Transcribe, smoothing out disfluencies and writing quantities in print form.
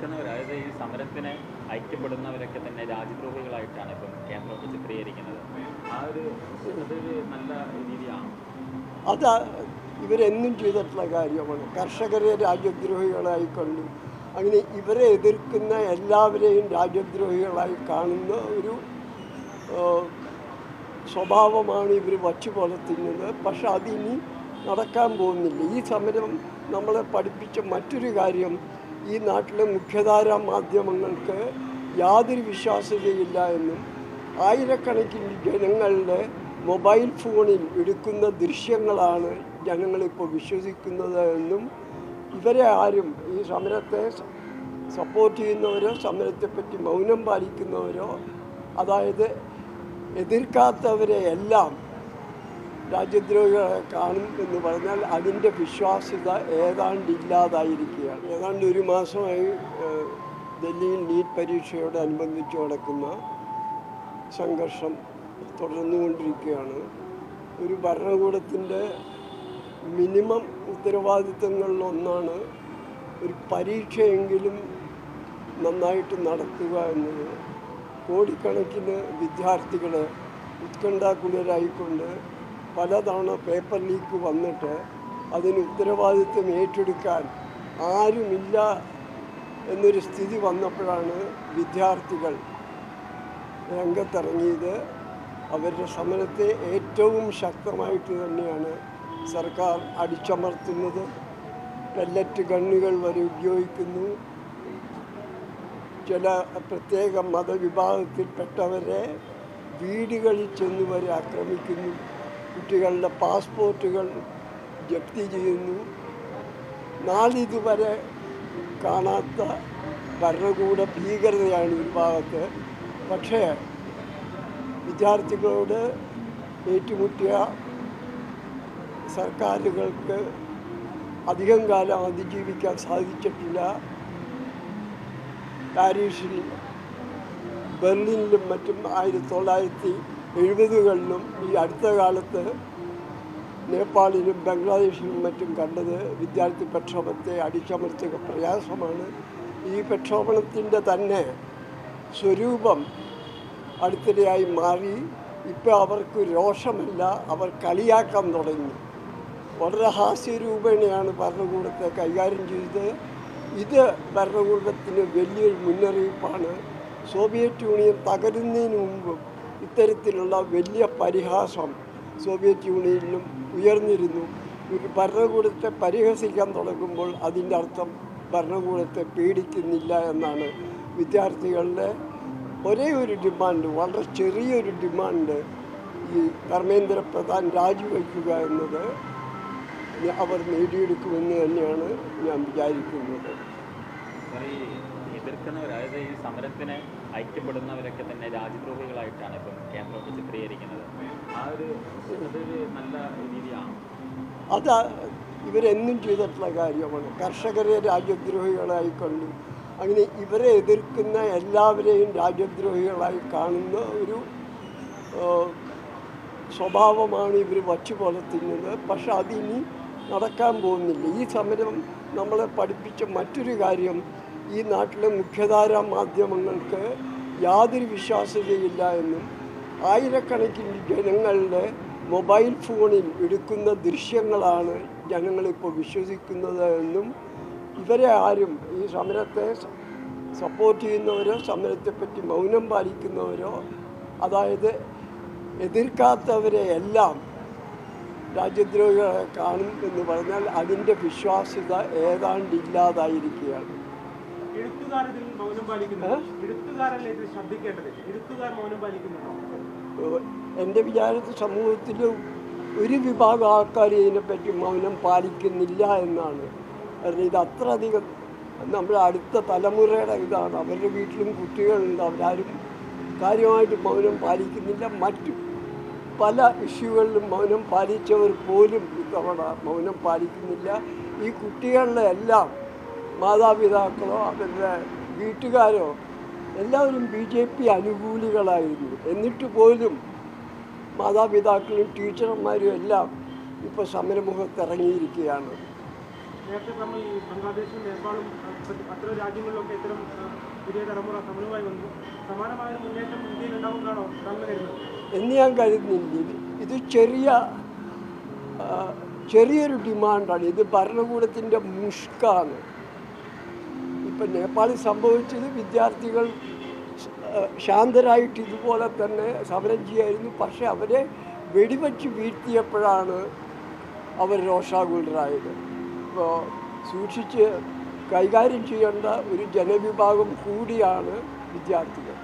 എതിർക്കുന്നവർ, അതായത് ഈ സമരത്തിന് ഐക്യപ്പെടുന്നവരൊക്കെ തന്നെ രാജ്യദ്രോഹികളായിട്ടാണ് ഇപ്പം കേന്ദ്രമൊക്കെ ചിത്രീകരിക്കുന്നത്. അതൊരു നല്ല രീതിയാണ്. അത് ഇവരെന്നും ചെയ്തിട്ടുള്ള കാര്യമാണ്. കർഷകരെ രാജ്യദ്രോഹികളായി കണ്ടു. അങ്ങനെ ഇവരെ എതിർക്കുന്ന എല്ലാവരെയും രാജ്യദ്രോഹികളായി കാണുന്ന ഒരു സ്വഭാവമാണ് ഇവർ വച്ചു പുലർത്തുന്നത്. പക്ഷെ അതിനി നടക്കാൻ പോകുന്നില്ല. ഈ സമരം നമ്മളെ പഠിപ്പിച്ച മറ്റൊരു കാര്യം, ഈ നാട്ടിലെ മുഖ്യധാരാ മാധ്യമങ്ങൾക്ക് യാതൊരു വിശ്വാസ്യതയില്ല എന്നും ആയിരക്കണക്കിന് ജനങ്ങളുടെ മൊബൈൽ ഫോണിൽ എടുക്കുന്ന ദൃശ്യങ്ങളാണ് ജനങ്ങളിപ്പോൾ വിശ്വസിക്കുന്നത് എന്നും ഇവരെ ആരും ഈ സമരത്തെ സപ്പോർട്ട് ചെയ്യുന്നവരോ സമരത്തെപ്പറ്റി മൗനം പാലിക്കുന്നവരോ, അതായത് എതിർക്കാത്തവരെ എല്ലാം രാജ്യദ്രോഹികളെ കാണും എന്ന് പറഞ്ഞാൽ അതിൻ്റെ വിശ്വാസ്യത ഏതാണ്ട് ഇല്ലാതായിരിക്കുകയാണ്. ഏതാണ്ട് ഒരു മാസമായി ഡൽഹിയിൽ നീറ്റ് പരീക്ഷയോടനുബന്ധിച്ച് നടക്കുന്ന സംഘർഷം തുടർന്നുകൊണ്ടിരിക്കുകയാണ്. ഒരു ഭരണകൂടത്തിൻ്റെ മിനിമം ഉത്തരവാദിത്തങ്ങളിലൊന്നാണ് ഒരു പരീക്ഷയെങ്കിലും നന്നായിട്ട് നടത്തുക എന്നത്. കോടിക്കണക്കിന് വിദ്യാർത്ഥികളെ ഉത്കണ്ഠാകുലരായിക്കൊണ്ട് പലതവണ പേപ്പർ ലീക്ക് വന്നിട്ട് അതിന് ഉത്തരവാദിത്വം ഏറ്റെടുക്കാൻ ആരുമില്ല എന്നൊരു സ്ഥിതി വന്നപ്പോഴാണ് വിദ്യാർത്ഥികൾ രംഗത്തിറങ്ങിയത്. അവരുടെ സമരത്തെ ഏറ്റവും ശക്തമായിട്ട് തന്നെയാണ് സർക്കാർ അടിച്ചമർത്തുന്നത്. പെല്ലറ്റ് ഗണ്ണുകൾ വരെ ഉപയോഗിക്കുന്നു. ചില പ്രത്യേക മതവിഭാഗത്തിൽപ്പെട്ടവരെ വീടുകളിൽ ചെന്ന് വരെ ആക്രമിക്കുന്നു. കുട്ടികളുടെ പാസ്പോർട്ടുകൾ ജപ്തി ചെയ്യുന്നു. നാളിതുവരെ കാണാത്ത ഭരണകൂട ഭീകരതയാണ് ഒരു ഭാഗത്ത്. പക്ഷേ വിദ്യാർത്ഥികളോട് ഏറ്റുമുട്ടിയ സർക്കാരുകൾക്ക് അധികം കാലം അതിജീവിക്കാൻ സാധിച്ചിട്ടില്ല. പാരീസിൽ, ബെർലിനിലും മറ്റും 1970കളിലും ഈ അടുത്ത കാലത്ത് നേപ്പാളിലും ബംഗ്ലാദേശിലും മറ്റും കണ്ടത് വിദ്യാർത്ഥി പ്രക്ഷോഭത്തെ അടിച്ചമർത്തുക പ്രയാസമാണ്. ഈ പ്രക്ഷോഭത്തിൻ്റെ തന്നെ സ്വരൂപം അടുത്തിടെയായി മാറി. ഇപ്പോൾ അവർക്ക് രോഷമല്ല, അവർ കളിയാക്കാൻ തുടങ്ങി. വളരെ ഹാസ്യരൂപേണയാണ് ഭരണകൂടത്തെ കൈകാര്യം ചെയ്തത്. ഇത് ഭരണകൂടത്തിന് വലിയൊരു മുന്നറിയിപ്പാണ്. സോവിയറ്റ് യൂണിയൻ തകരുന്നതിന് മുമ്പ് ഇത്തരത്തിലുള്ള വലിയ പരിഹാസം സോവിയറ്റ് യൂണിയനിലും ഉയർന്നിരുന്നു. ഒരു ഭരണകൂടത്തെ പരിഹസിക്കാൻ തുടങ്ങുമ്പോൾ അതിൻ്റെ അർത്ഥം ഭരണകൂടത്തെ പേടിക്കുന്നില്ല എന്നാണ്. വിദ്യാർത്ഥികളുടെ ഒരേ ഒരു ഡിമാൻഡ്, വളരെ ചെറിയൊരു ഡിമാൻഡ്, ഈ ധർമ്മേന്ദ്ര പ്രധാൻ രാജിവയ്ക്കുക എന്നത് അവർ നേടിയെടുക്കുമെന്ന് തന്നെയാണ് ഞാൻ വിചാരിക്കുന്നത്. എതിർക്കുന്നവർ, അതായത് ഈ സമരത്തിന് ഐക്യപ്പെടുന്നവരൊക്കെ തന്നെ രാജ്യദ്രോഹികളായിട്ടാണ് ഇപ്പം കേന്ദ്രമൊക്കെ ചിത്രീകരിക്കുന്നത്. അതൊരു നല്ല രീതിയാണ്. അത് ഇവരെന്നും ചെയ്തിട്ടുള്ള കാര്യമാണ്. കർഷകരെ രാജ്യദ്രോഹികളായി കണ്ടു. അങ്ങനെ ഇവരെ എതിർക്കുന്ന എല്ലാവരെയും രാജ്യദ്രോഹികളായി കാണുന്ന ഒരു സ്വഭാവമാണ് ഇവർ വച്ചു പുലർത്തുന്നത്. പക്ഷെ അതിനി നടക്കാൻ പോകുന്നില്ല. ഈ സമരം നമ്മളെ പഠിപ്പിച്ച മറ്റൊരു കാര്യം, ഈ നാട്ടിലെ മുഖ്യധാരാ മാധ്യമങ്ങൾക്ക് യാതൊരു വിശ്വാസ്യതയില്ല എന്നും ആയിരക്കണക്കിന് ജനങ്ങളുടെ മൊബൈൽ ഫോണിൽ എടുക്കുന്ന ദൃശ്യങ്ങളാണ് ജനങ്ങളിപ്പോൾ വിശ്വസിക്കുന്നത് എന്നും ഇവരെ ആരും ഈ സമരത്തെ സപ്പോർട്ട് ചെയ്യുന്നവരോ സമരത്തെപ്പറ്റി മൗനം പാലിക്കുന്നവരോ, അതായത് എതിർക്കാത്തവരെ എല്ലാം രാജ്യദ്രോഹികളെ കാണും എന്ന് പറഞ്ഞാൽ അതിൻ്റെ വിശ്വാസ്യത ഏതാണ്ട് ഇല്ലാതായിരിക്കുകയാണ്. എൻ്റെ വിചാരത്തിൽ സമൂഹത്തിൽ ഒരു വിഭാഗം ആൾക്കാർ ഇതിനെപ്പറ്റി മൗനം പാലിക്കുന്നില്ല എന്നാണ്. കാരണം ഇത് അത്രയധികം നമ്മുടെ അടുത്ത തലമുറയുടെ ഇതാണ്. അവരുടെ വീട്ടിലും കുട്ടികളുണ്ട്, അവരാരും കാര്യമായിട്ട് മൗനം പാലിക്കുന്നില്ല. മറ്റു പല ഇഷ്യൂകളിലും മൗനം പാലിച്ചവർ പോലും ഇത്തവണ മൗനം പാലിക്കുന്നില്ല. ഈ കുട്ടികളുടെ എല്ലാം മാതാപിതാക്കളോ അവരുടെ വീട്ടുകാരോ എല്ലാവരും BJP അനുകൂലികളായിരുന്നു. എന്നിട്ട് പോലും മാതാപിതാക്കളും ടീച്ചർമാരും എല്ലാം ഇപ്പോൾ സമരമുഖത്തിറങ്ങിയിരിക്കുകയാണ്. നേരത്തെ നമ്മൾ ഈ ബംഗ്ലാദേശും നേപ്പാളും അത്തരം രാജ്യങ്ങളിലൊക്കെ ഇത്തരം പുതിയ തലമുറ സമരവുമായി വന്നു. സമാനമായ ഒരു മുന്നേറ്റം ഇന്ത്യയിൽ ഉണ്ടാവുമെന്നാണോ താങ്കൾ കരുതുന്നത്? എന്ന് ഞാൻ കരുതുന്നില്ല. ഇത് ചെറിയൊരു ഡിമാൻഡാണ്. ഇത് ഭരണകൂടത്തിൻ്റെ മുഷ്കാണ്. ഇപ്പം നേപ്പാളിൽ സംഭവിച്ചത് വിദ്യാർത്ഥികൾ ശാന്തരായിട്ട് ഇതുപോലെ തന്നെ സമരം ചെയ്യായിരുന്നു. പക്ഷെ അവരെ വെടിവെച്ച് വീഴ്ത്തിയപ്പോഴാണ് അവർ രോഷാകുലരായത്. ഇപ്പോൾ സൂക്ഷിച്ച് കൈകാര്യം ചെയ്യേണ്ട ഒരു ജനവിഭാഗം കൂടിയാണ് വിദ്യാർത്ഥികൾ.